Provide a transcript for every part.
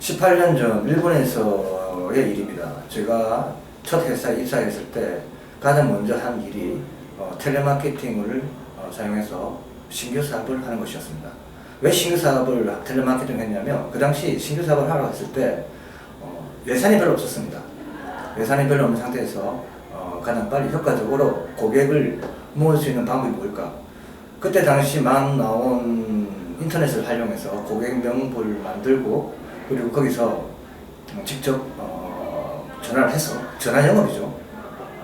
18년 전 일본에서의 일입니다. 제가 첫 회사에 입사했을 때 가장 먼저 한 일이 텔레마케팅을 사용해서 신규 사업을 하는 것이었습니다. 왜 신규 사업을 텔레마케팅을 했냐면 그 당시 신규 사업을 하러 갔을 때 예산이 별로 없었습니다. 예산이 별로 없는 상태에서 가장 빨리 효과적으로 고객을 모을 수 있는 방법이 뭘까? 그때 당시 막 나온 인터넷을 활용해서 고객 명부를 만들고 그리고 거기서 직접 전화를 해서 전화 영업이죠.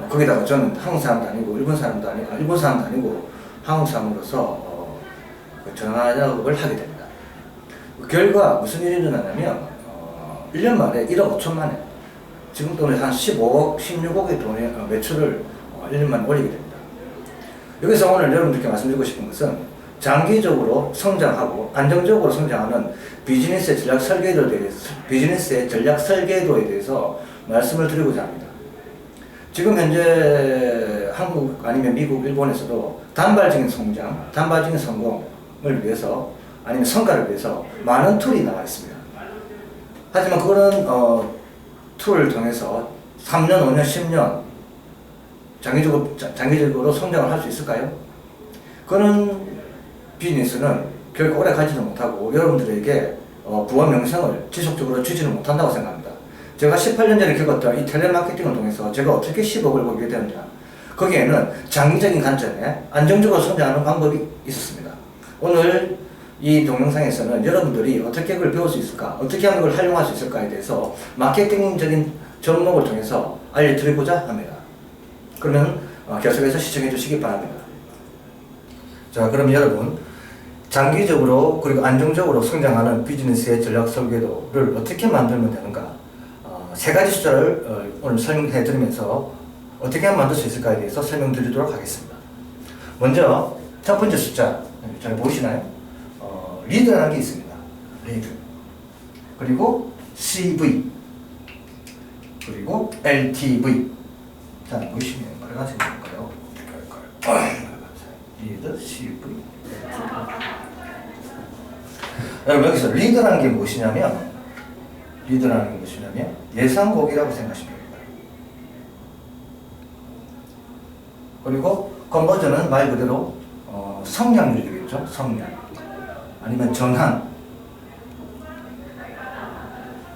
거기다가 저는 한국 사람도 아니고 일본 사람도 아니고 한국 사람으로서 전화 영업을 하게 됩니다. 그 결과 무슨 일이 일어나냐면 1년 만에 1억 5천 만에 지금 돈에 한 15억, 16억의 돈의 매출을 1년 만에 올리게 됩니다. 여기서 오늘 여러분들께 말씀드리고 싶은 것은 장기적으로 성장하고 안정적으로 성장하는 비즈니스의 전략 설계도에 대해서 말씀을 드리고자 합니다. 지금 현재 한국 아니면 미국, 일본에서도 단발적인 성장, 단발적인 성공을 위해서 아니면 성과를 위해서 많은 툴이 나와 있습니다. 하지만 그런 툴을 통해서 3년, 5년, 10년 장기적으로 성장을 할 수 있을까요? 그런 비즈니스는 결코 오래 가지도 못하고 여러분들에게 부와 명성을 지속적으로 주지는 못한다고 생각합니다. 제가 18년 전에 겪었던 이 텔레마케팅을 통해서 제가 어떻게 10억을 벌게 되었냐, 거기에는 장기적인 관점에 안정적으로 성장하는 방법이 있었습니다. 오늘 이 동영상에서는 여러분들이 어떻게 그걸 배울 수 있을까, 어떻게 하면 그걸 활용할 수 있을까에 대해서 마케팅적인 접목을 통해서 알려드리고자 합니다. 그러면 계속해서 시청해 주시기 바랍니다. 자, 그럼 여러분, 장기적으로 그리고 안정적으로 성장하는 비즈니스의 전략 설계도를 어떻게 만들면 되는가, 세 가지 숫자를 오늘 설명해 드리면서 어떻게 하면 만들 수 있을까에 대해서 설명드리도록 하겠습니다. 먼저 첫 번째 숫자 잘 보이시나요? 리드라는 게 있습니다. 리드. 그리고 CV. 그리고 LTV. 자, 보시면 빨간색이 뭘까요? 어떻게 할까요? 리드, CV, LTV. 여러분, 여기서 리드라는 게 무엇이냐면 예상고객이라고 생각하시면 됩니다. 그리고 컨버전은 말 그대로 성량률이 되겠죠. 성량. 아니면 전환.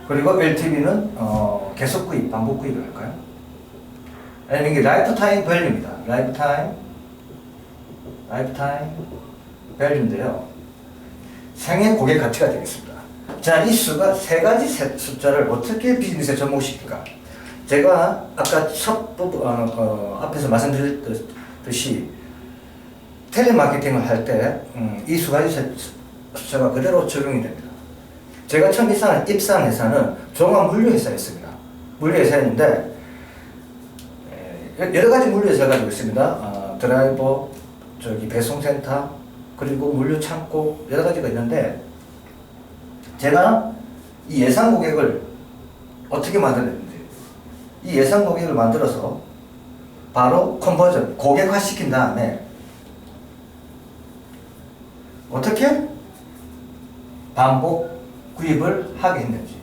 그리고 LTV는 계속 구입, 반복 구입을 할까요? 아니면 이게 라이프타임 밸류입니다. 라이프타임 밸류인데요. 생애 고객 가치가 되겠습니다. 자, 이 수가 세 가지 숫자를 어떻게 비즈니스에 접목시킬까? 제가 아까 첫 부분, 앞에서 말씀드렸듯이 텔레마케팅을 할 때 이 두 가지 숫자가 그대로 적용이 됩니다. 제가 처음 입사한 회사는 종합물류회사였습니다. 물류회사였는데 여러 가지 물류회사가 가지고 있습니다. 드라이버, 배송센터, 그리고 물류창고 여러 가지가 있는데 제가 이 예상 고객을 어떻게 만들었는지, 이 예상 고객을 만들어서 바로 컨버전, 고객화 시킨 다음에 어떻게 반복 구입을 하게 했는지.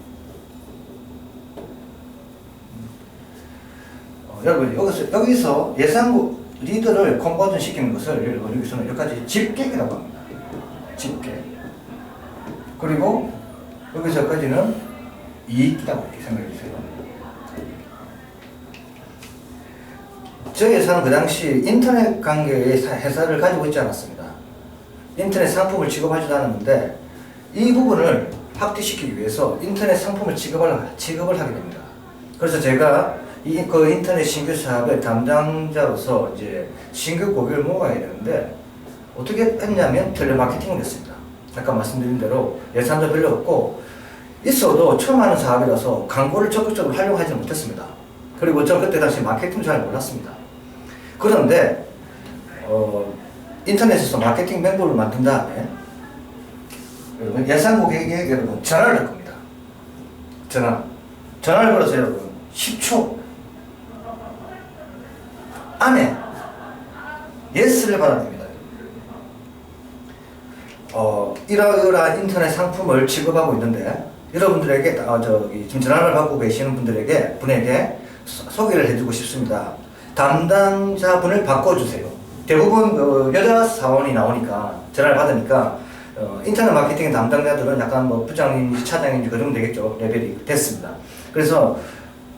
여러분, 여기서 예상 리드를 컨버전 시키는 것을 여기서는 여기까지 집객이라고 합니다. 집객. 그리고 여기서까지는 이익이라고 이렇게 생각해 주세요. 저희 회사는 그 당시 인터넷 관계의 회사를 가지고 있지 않았습니다. 인터넷 상품을 취급하지도 않았는데 이 부분을 확대시키기 위해서 인터넷 상품을 취급을 하게 됩니다. 그래서 제가 그 인터넷 신규 사업의 담당자로서 이제 신규 고객을 모아야 되는데 어떻게 했냐면 텔레마케팅을 했습니다. 아까 말씀드린 대로 예산도 별로 없고 있어도 처음 하는 사업이라서 광고를 적극적으로 활용하지 못했습니다. 그리고 저 그때 당시 마케팅 잘 몰랐습니다. 그런데 인터넷에서 마케팅 멤버를 만든 다음에 여러분 예상 고객에게 여러분 전화를 할 겁니다. 전화를 걸어서 여러분 10초 안에 예스를 받아냅니다. 이러이러한 인터넷 상품을 취급하고 있는데 여러분들에게 지금 전화를 받고 계시는 분에게 소개를 해주고 싶습니다. 담당자분을 바꿔주세요. 대부분 여자 사원이 나오니까 전화를 받으니까 인터넷 마케팅 담당자들은 약간 뭐 부장님인지 차장인지 그 정도 되겠죠. 레벨이 됐습니다. 그래서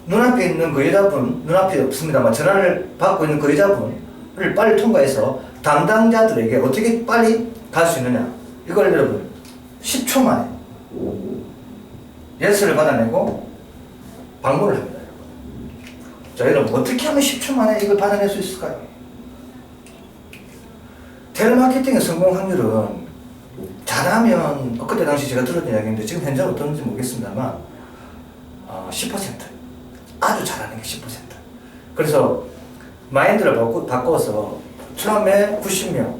눈앞에 있는 그 여자분, 눈앞에 없습니다만 전화를 받고 있는 그 여자분을 빨리 통과해서 담당자들에게 어떻게 빨리 갈 수 있느냐. 이걸 여러분 10초 만에 예스를 받아내고 방문을 합니다. 자, 여러분 어떻게 하면 10초 만에 이걸 받아낼 수 있을까요? 텔레마케팅의 성공 확률은 잘하면 그때 당시 제가 들었던 이야기인데 지금 현재는 어떤지 모르겠습니다만 10%. 아주 잘하는 게 10%. 그래서 마인드를 바꿔서 처음에 90명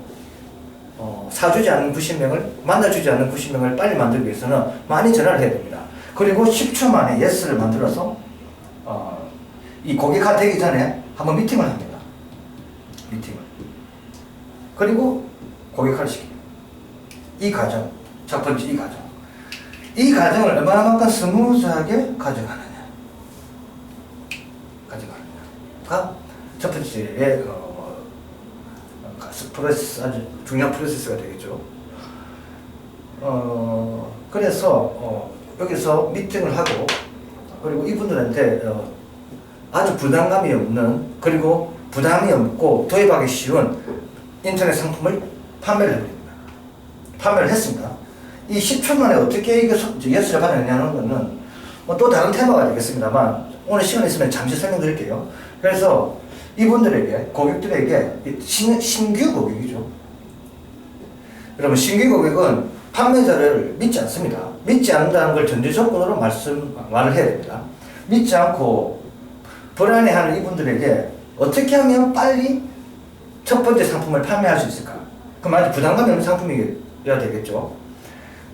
사주지 않는 90명을 만나주지 않는 90명을 빨리 만들기 위해서는 많이 전화를 해야 됩니다. 그리고 10초 만에 예스를 만들어서 이 고객화 되기 전에 한번 미팅을 합니다. 미팅을. 그리고 고객화를 시킵니다. 이 과정, 첫 번째 이 과정. 이 과정을 얼마만큼 스무스하게 가져가느냐가 첫 번째의 프로세스, 아주 중요한 프로세스가 되겠죠. 그래서 여기서 미팅을 하고 그리고 이분들한테 아주 부담감이 없는 그리고 부담이 없고 도입하기 쉬운 인터넷 상품을 판매를 해버립니다. 판매를 했습니다. 이 10초 만에 어떻게 이게 예스를 받아내냐는 거는 뭐 또 다른 테마가 되겠습니다만 오늘 시간 있으면 잠시 설명드릴게요. 그래서 이분들에게 고객들에게 신규 고객이죠. 여러분 신규 고객은 판매자를 믿지 않습니다. 믿지 않는다는 걸 전제 조건으로 말을 해야 됩니다. 믿지 않고 불안해하는 이분들에게 어떻게 하면 빨리 첫 번째 상품을 판매할 수 있을까? 그럼 아주 부담감이 없는 상품이어야 되겠죠.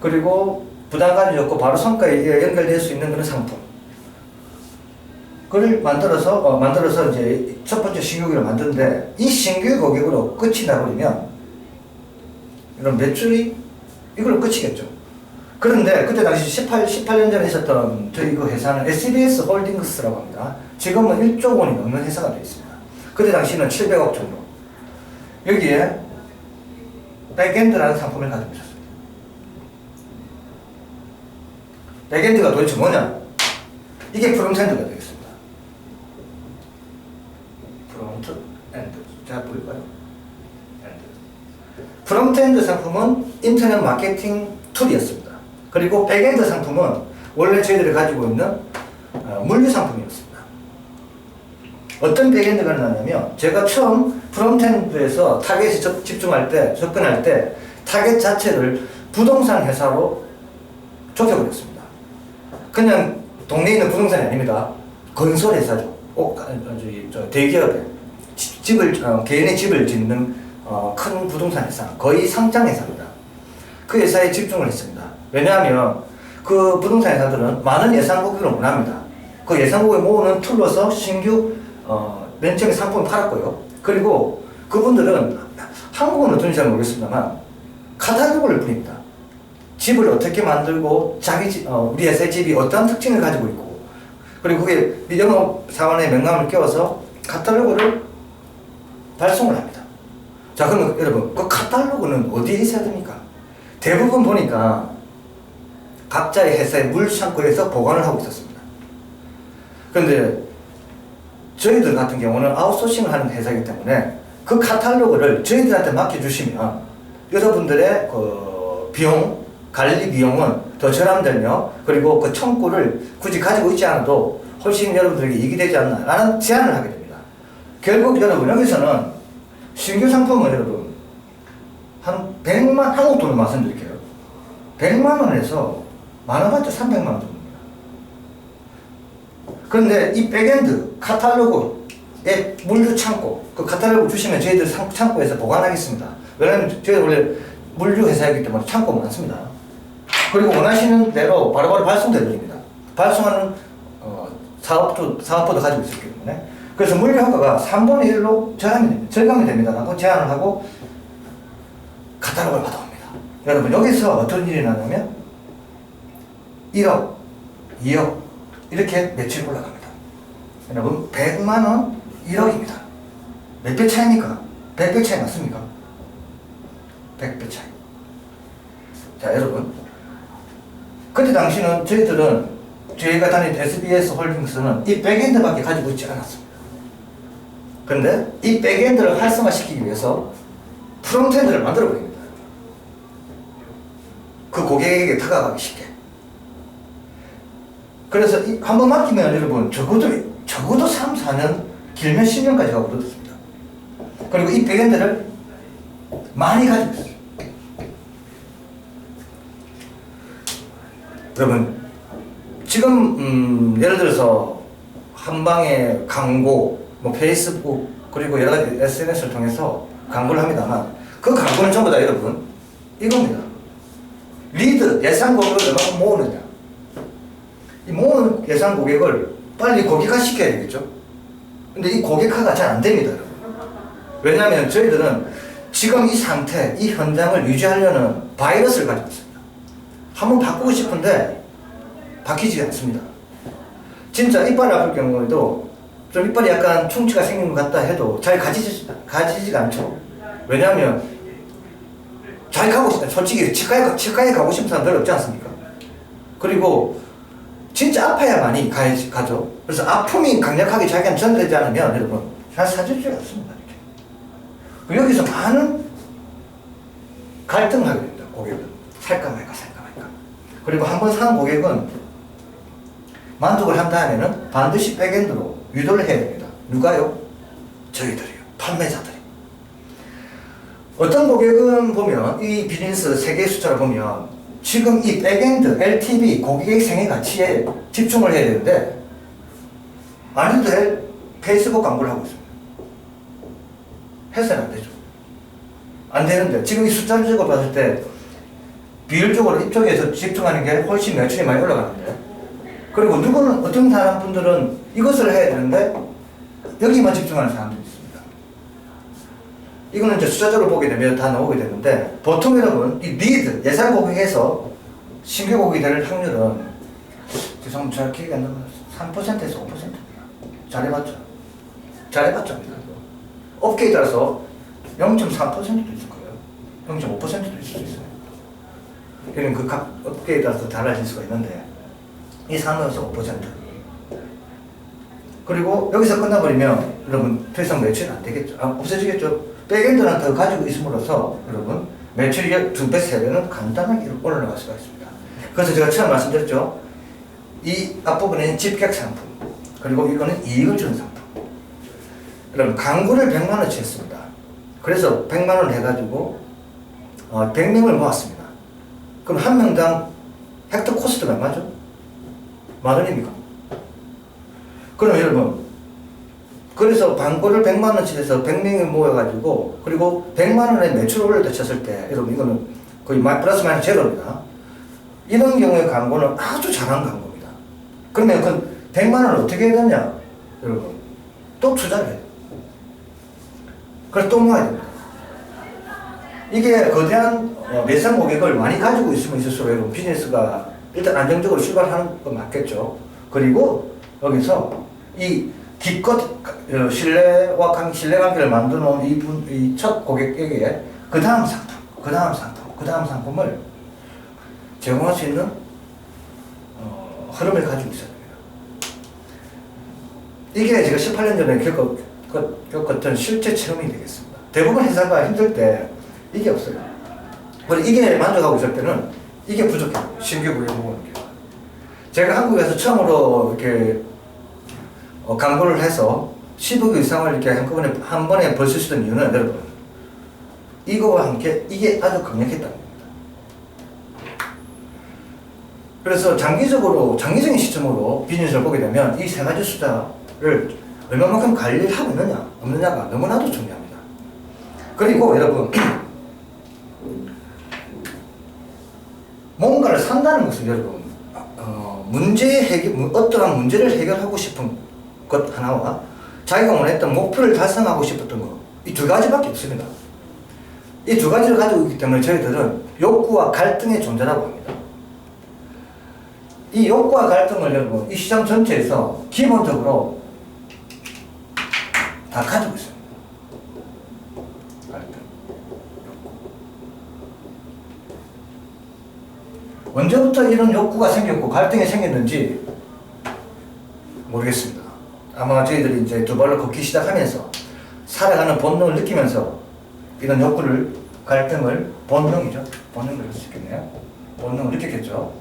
그리고 부담감이 없고 바로 성과에 연결될 수 있는 그런 상품. 그걸 만들어서 이제 첫 번째 신규 고객을 만드는데 이 신규 고객으로 끝이 나버리면 이런 매출이 이걸로 끝이겠죠. 그런데 그때 당시 18년 전에 있었던 저희 그 회사는 SBS 홀딩스라고 합니다. 지금은 1조 원이 넘는 회사가 되어 있습니다. 그때 당시는 700억 정도. 여기에 백엔드라는 상품을 가지고 있었습니다. 백엔드가 도대체 뭐냐? 이게 프론트엔드가 되겠습니다. 프론트엔드. 제가 보일까요? 프론트엔드 상품은 인터넷 마케팅 툴이었습니다. 그리고 백엔드 상품은 원래 저희들이 가지고 있는 물류 상품이었습니다. 어떤 백엔드가 나냐면 제가 처음 프론트엔드에서 타겟에 접근할 때 타겟 자체를 부동산 회사로 좁혀버렸습니다. 그냥 동네에 있는 부동산이 아닙니다. 건설 회사죠. 대기업에 개인의 집을 짓는 큰 부동산 회사, 거의 상장 회사입니다. 그 회사에 집중을 했습니다. 왜냐하면 그 부동산 회사들은 많은 예상 고객을 원합니다. 그 예상 고객을 모으는 툴로서 신규 맨 처음에 상품을 팔았고요. 그리고 그분들은 한국은 어떤지 잘 모르겠습니다만 카탈로그를 뿌립니다. 집을 어떻게 만들고 우리 회사의 집이 어떤 특징을 가지고 있고 그리고 그게 영업 사원의 명감을 끼워서 카탈로그를 발송을 합니다. 자, 그러면 여러분 그 카탈로그는 어디에 있어야 됩니까? 대부분 보니까 각자의 회사의 물창고에서 보관을 하고 있었습니다. 그런데 저희들 같은 경우는 아웃소싱을 하는 회사이기 때문에 그 카탈로그를 저희들한테 맡겨주시면 여러분들의 그 관리 비용은 더 절감되며 그리고 그 창고를 굳이 가지고 있지 않아도 훨씬 여러분들에게 이익이 되지 않나 라는 제안을 하게 됩니다. 결국 여러분 여기서는 신규 상품은 여러분 한 100만 한국 돈을 말씀드릴게요. 100만 원에서 많아봤자 300만 원 정도입니다. 그런데 이 백엔드 카탈로그의 물류 창고 그 카탈로그 주시면 저희들 창고에서 보관하겠습니다. 왜냐하면 저희 원래 물류 회사이기 때문에 창고가 많습니다. 그리고 원하시는 대로 바로바로 발송돼 드립니다. 발송하는 사업부도 가지고 있기 때문에 그래서 물류 효과가 3분의 1로 절감이 됩니다. 라고 제안을 하고 카탈로그를 받아옵니다. 여러분 여기서 어떤 일이 나냐면 1억, 2억 이렇게 매출이 올라갑니다. 여러분 100만원 1억입니다. 몇 배 차이입니까? 100배 차이 맞습니까? 100배 차이. 자 여러분, 그때 당시는 저희가 다닌 SBS 홀딩스는 이 백엔드밖에 가지고 있지 않았습니다. 그런데 이 백엔드를 활성화시키기 위해서 프론트엔드를 만들어 버립니다. 그 고객에게 다가가기 쉽게. 그래서 한번 맡기면 여러분 적어도 3, 4년, 길면 10년까지 가고 그렇습니다. 그리고 이 백엔드를 많이 가지고 있어요. 여러분 지금 예를 들어서 한방에 광고, 뭐 페이스북 그리고 여러 가지 SNS를 통해서 광고를 합니다만 그 광고는 전부 다 여러분 이겁니다. 리드, 예상 고객을 얼마나 모으느냐. 이 모으는 예상 고객을 빨리 고객화 시켜야 되겠죠. 근데 이 고객화가 잘 안 됩니다. 여러분. 왜냐하면 저희들은 지금 이 상태, 이 현장을 유지하려는 바이러스를 가지고 있습니다. 한번 바꾸고 싶은데 바뀌지 않습니다. 진짜 이빨을 아플 경우에도 좀 이빨이 약간 충치가 생긴 것 같다 해도 잘 가지지가 않죠. 왜냐하면 잘 가고 싶다. 솔직히 치과에 가고 싶은 사람 별로 없지 않습니까? 그리고 진짜 아파야만이 가죠. 그래서 아픔이 강력하게 자기한테 전달되지 않으면 여러분 잘 사주지 않습니다. 이렇게. 여기서 많은 갈등을 하게 됩니다. 고객은 살까 말까. 그리고 한번 산 고객은 만족을 한 다음에는 반드시 백엔드로 유도를 해야 됩니다. 누가요? 저희들이요. 판매자들이. 어떤 고객은 보면 이 비즈니스 세계 숫자를 보면 지금 이 백엔드, LTV, 고객의 생애 가치에 집중을 해야 되는데 안 해도 될 페이스북 광고를 하고 있습니다. 해서는 안 되죠. 안 되는데 지금 이 숫자를 봤을 때 비율적으로 이쪽에서 집중하는 게 훨씬 매출이 많이 올라가는데, 그리고 누구는 어떤 사람 분들은 이것을 해야 되는데 여기만 집중하는 사람들이 있습니다. 이거는 이제 숫자적으로 보게 되면 다 나오게 되는데, 보통 여러분 이 리드, 예상 고객에서 신규 고객이 될 확률은 죄송합니다. 잘 기억이 안 나면 3%에서 5%입니다. 잘해봤죠? 업계에 따라서 0.3%도 있을 거예요. 0.5%도 있을 수 있어요. 그러니까 그 각 업계에 따라서 달라질 수가 있는데 이 3에서 5%. 그리고 여기서 끝나버리면 여러분 더 이상 매출이 안 되겠죠. 없어지겠죠. 백엔드는 더 가지고 있음으로써 여러분 매출이 2배, 3배는 간단하게 올라갈 수가 있습니다. 그래서 제가 처음 말씀드렸죠. 이 앞부분에는 집객 상품, 그리고 이거는 이익을 주는 상품. 여러분 광고를 100만원치 했습니다. 그래서 100만원 해가지고 100명을 모았습니다. 그럼 한 명당 헥터 코스트가 얼마죠? 10,000원입니까? 그럼 여러분, 그래서 광고를 100만원치 해서 100명이 모여가지고, 그리고 100만원의 매출을 올렸다 쳤을 때, 여러분, 이거는 거의 플러스 마이너스 제로입니다. 이런 경우에 광고는 아주 잘한 광고입니다. 그러면 그 100만원을 어떻게 해야 되냐? 여러분, 또 투자를 해요. 그래서 또 모아야 됩니다. 이게 거대한 매상 고객을 많이 가지고 있으면 있을수록 여러분 비즈니스가 일단 안정적으로 출발하는 건 맞겠죠. 그리고 여기서 이 기껏 신뢰관계를 만들어 놓은 이 첫 고객에게 그 다음 상품을 제공할 수 있는 흐름을 가지고 있어야 됩니다. 이게 제가 18년 전에 겪었던 실제 체험이 되겠습니다. 대부분 회사가 힘들 때 이게 없어요. 그리고 이게 만족하고 있을 때는 이게 부족해요. 신규 고객 모으는 게. 제가 한국에서 처음으로 이렇게 광고를 해서 10억 이상을 이렇게 한 번에 벌 수 있었던 이유는 여러분, 이거와 함께 이게 아주 강력했다는 겁니다. 그래서 장기적인 시점으로 비즈니스를 보게 되면 이 세 가지 숫자를 얼마만큼 관리를 하고 있느냐, 없느냐가 너무나도 중요합니다. 그리고 여러분, 뭔가를 산다는 것은 여러분, 어떠한 문제를 해결하고 싶은 것 하나와 자기가 원했던 목표를 달성하고 싶었던 것, 이 두 가지밖에 없습니다. 이 두 가지를 가지고 있기 때문에 저희들은 욕구와 갈등의 존재라고 합니다. 이 욕구와 갈등을 여러분 이 시장 전체에서 기본적으로 다 가지고 있습니다. 갈등, 욕구. 언제부터 이런 욕구가 생겼고 갈등이 생겼는지 모르겠습니다. 아마 저희들이 이제 두 발로 걷기 시작하면서 살아가는 본능을 느끼면서 이런 욕구를, 갈등을, 본능이죠. 본능을 할 수 있겠네요. 본능을 느꼈겠죠.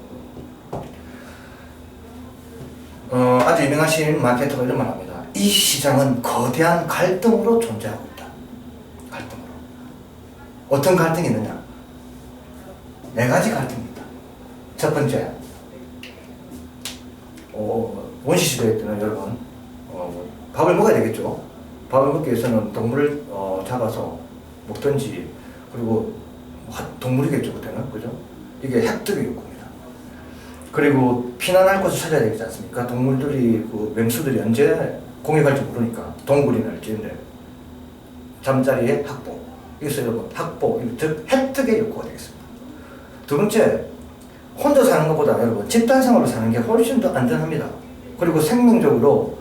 아주 유명하신 마케터가 이런 말 합니다. 이 시장은 거대한 갈등으로 존재하고 있다. 갈등으로. 어떤 갈등이 있느냐? 네 가지 갈등이 있다. 첫 번째, 원시시대에 때는 여러분, 밥을 먹어야 되겠죠. 밥을 먹기 위해서는 동물을 잡아서 먹든지, 그리고 동물이겠죠, 그때는. 그죠? 이게 획득의 욕구입니다. 그리고 피난할 곳을 찾아야 되지 않습니까? 동물들이, 맹수들이 언제 공격할지 모르니까. 동굴이랄지, 잠자리의 확보. 여기서 여러분, 확보, 즉, 획득의 욕구가 되겠습니다. 두 번째, 혼자 사는 것보다 여러분, 집단 생활로 사는 게 훨씬 더 안전합니다. 그리고 생명적으로,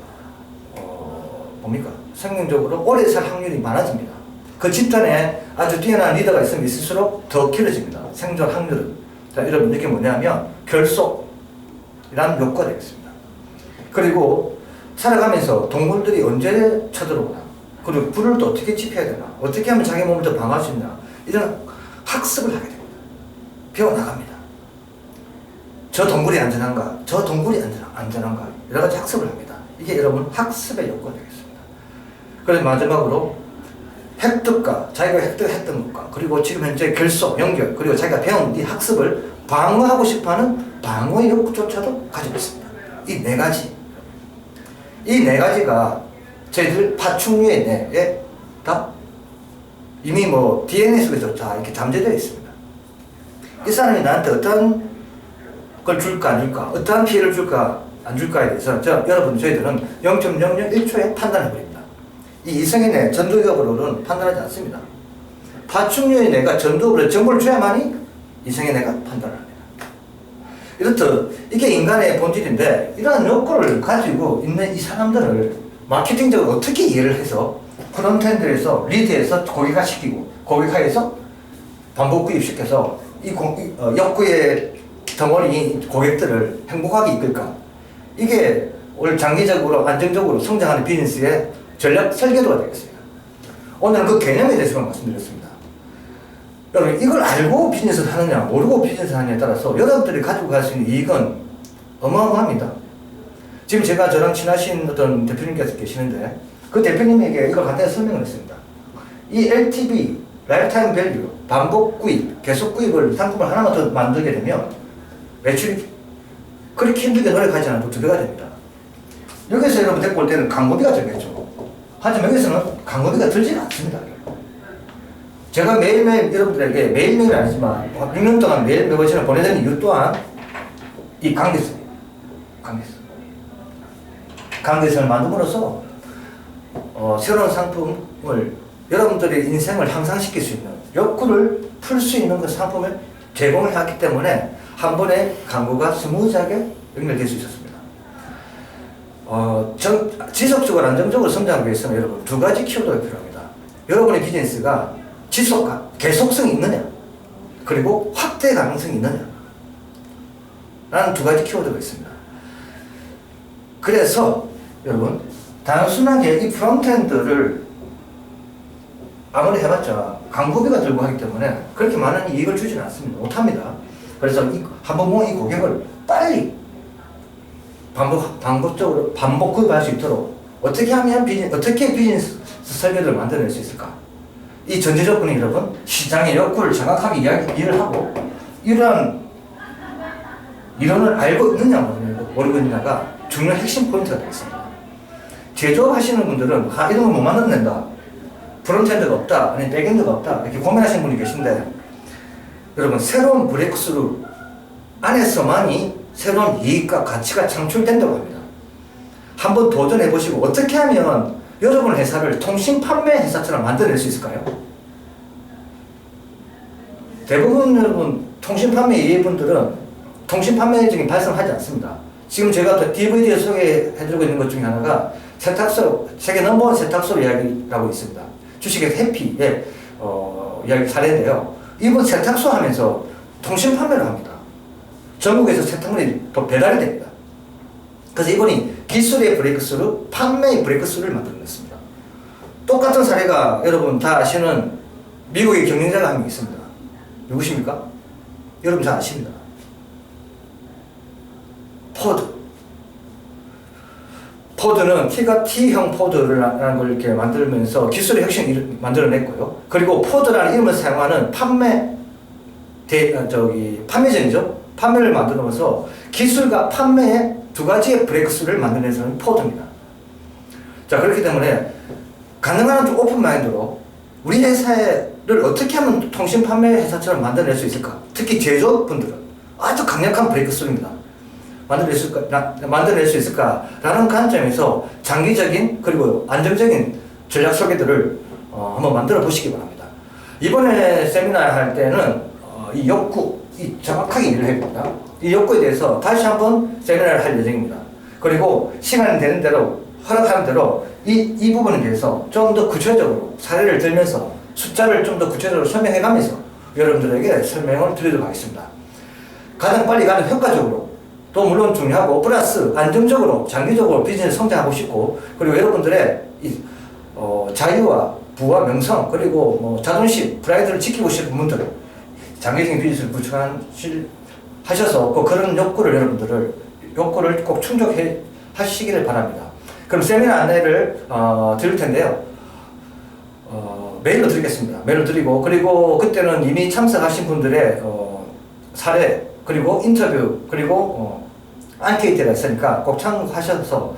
생명적으로 오래 살 확률이 많아집니다. 그 집단에 아주 뛰어난 리더가 있으면 있을수록 더 길어집니다. 생존 확률은. 자, 여러분, 이게 뭐냐면, 결속이라는 욕구가 되겠습니다. 그리고 살아가면서 동물들이 언제 쳐들어오나, 그리고 불을 또 어떻게 지펴야 되나, 어떻게 하면 자기 몸을 더 방어할 수 있나, 이런 학습을 하게 됩니다. 배워나갑니다. 저 동굴이 안전한가, 저 동굴이 안전한가, 여러 가지 학습을 합니다. 이게 여러분 학습의 욕구가 되겠습니다. 그래서 마지막으로 획득과, 자기가 획득했던 것과, 그리고 지금 현재 결속, 연결, 그리고 자기가 배운 이 학습을 방어하고 싶어하는 방어의 욕구조차도 가지고 있습니다. 이 네 가지. 이 네 가지가 저희들 파충류의 뇌에 다 이미 DNA 속에서 다 이렇게 잠재되어 있습니다. 이 사람이 나한테 어떤 걸 줄까 안 줄까, 어떠한 피해를 줄까 안 줄까에 대해서 저희들은 0.001초에 판단해버립니다. 이 이성의 뇌, 전두엽으로는 판단하지 않습니다. 파충류의 뇌가 전두엽으로 정보를 줘야만이 이성의 뇌가 판단을 합니다. 이렇듯 이게 인간의 본질인데, 이러한 욕구를 가지고 있는 이 사람들을 마케팅적으로 어떻게 이해를 해서 프론트엔드에서 리드에서 고객화시키고, 고객화해서 반복 구입시켜서 이 욕구의 덩어리 고객들을 행복하게 이끌까? 이게 오늘 장기적으로 안정적으로 성장하는 비즈니스의 전략 설계도가 되겠습니다. 오늘은 그 개념에 대해서 말씀드렸습니다. 여러분, 이걸 알고 비즈니스를 하느냐, 모르고 비즈니스를 하느냐에 따라서 여러분들이 가지고 갈 수 있는 이익은 어마어마합니다. 지금 제가 저랑 친하신 어떤 대표님께서 계시는데, 그 대표님에게 이걸 간단히 설명을 했습니다. 이 LTV, 라이프타임 밸류, 반복 구입, 계속 구입을 상품을 하나만 더 만들게 되면 매출이 그렇게 힘들게 노력하지 않아도 2배가 됩니다. 여기서 여러분 데리고 올 때는 광고비가 들겠죠. 하지만 여기서는 광고비가 들지는 않습니다. 제가 매일매일 여러분들에게, 매일매일은 아니지만 6년 동안 매일 매거진을 보내드리는 이유 또한 이 관계성이에요. 관계성을 만듦으로써 새로운 상품을, 여러분들의 인생을 향상시킬 수 있는, 욕구를 풀 수 있는 그 상품을 제공을 했기 때문에 한 번에 광고가 스무스하게 연결될 수 있었습니다. 지속적으로 안정적으로 성장하기 위해서는 여러분 2가지 키워드가 필요합니다. 여러분의 비즈니스가 지속과 계속성이 있느냐, 그리고 확대 가능성이 있느냐 라는 2가지 키워드가 있습니다. 그래서 여러분, 단순하게 이 프론트엔드를 아무리 해봤자 광고비가 들고 하기 때문에 그렇게 많은 이익을 주지는 않습니다. 못합니다. 그래서 한번 모은 이 고객을 빨리 반복적으로 반복 구입할 수 있도록 어떻게 하면 어떻게 비즈니스 설계를 만들어낼 수 있을까? 이 전제 조건이 여러분, 시장의 욕구를 정확하게 이해를 하고, 이러한 이론을 알고 있느냐 모르고 있느냐가 중요한 핵심 포인트가 되겠습니다. 제조하시는 분들은 이런 거 못 만들어낸다, 프론트엔드가 없다, 아니 백엔드가 없다, 이렇게 고민하시는 분이 계신데, 여러분, 새로운 브레이크스루 안에서만이 새로운 이익과 가치가 창출된다고 합니다. 한번 도전해 보시고 어떻게 하면 여러분 회사를 통신 판매 회사처럼 만들어낼 수 있을까요? 대부분 여러분 통신 판매 이해분들은 통신 판매적인 발생을 하지 않습니다. 지금 제가 DVD에 소개해드리고 있는 것 중에 하나가 세탁소, 세계 넘버원 세탁소 이야기라고 있습니다. 주식의 해피의 이야기 사례인데요. 이분 세탁소 하면서 통신 판매를 합니다. 전국에서 세탁물이 또 배달이 됩니다. 그래서 이분이 기술의 브레이크스루, 판매의 브레이크스루를 만들어냈습니다. 똑같은 사례가 여러분 다 아시는 미국의 경영자가 한 명 있습니다. 누구십니까? 여러분 잘 아십니다. 포드. 포드는 T가 T형 포드라는 걸 이렇게 만들면서 기술의 혁신을 만들어냈고요. 그리고 포드라는 이름을 사용하는 판매전이죠. 판매를 만들어서 기술과 판매의 두 가지의 브레이크스루를 만들어낸 사람이 포드입니다. 자, 그렇기 때문에 가능한 한 오픈 마인드로 우리 회사를 어떻게 하면 통신 판매 회사처럼 만들어낼 수 있을까? 특히 제조업분들은 아주 강력한 브레이크스루입니다. 만들어낼 수 있을까라는 관점에서 장기적인 그리고 안정적인 전략 설계들을 한번 만들어 보시기 바랍니다. 이번에 세미나 할 때는 이 욕구, 정확하게 이해를 해봅니다. 이 욕구에 대해서 다시 한번 세미나를 할 예정입니다. 그리고 시간이 되는 대로, 허락하는 대로 이 부분에 대해서 좀 더 구체적으로 사례를 들면서 숫자를 좀 더 구체적으로 설명해가면서 여러분들에게 설명을 드리도록 하겠습니다. 가장 빨리 가장 효과적으로 또 물론 중요하고 플러스 안정적으로 장기적으로 비즈니스 성장하고 싶고 그리고 여러분들의 자유와 부와 명성 그리고 뭐 자존심, 프라이드를 지키고 싶은 분들 장기적인 비즈니스를 구축하셔서 그런 욕구를 꼭 충족해 하시기를 바랍니다. 그럼 세미나 안내를 드릴 텐데요. 메일로 드리겠습니다. 메일로 드리고 그리고 그때는 이미 참석하신 분들의 사례 그리고 인터뷰 그리고 안케이트가 있으니까 꼭 참고하셔서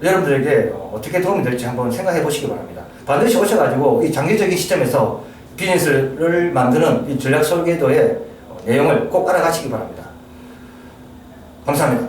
여러분들에게 어떻게 도움이 될지 한번 생각해 보시기 바랍니다. 반드시 오셔가지고 이 장기적인 시점에서 비즈니스를 만드는 이 전략 설계도의 내용을 꼭 알아가시기 바랍니다. 감사합니다.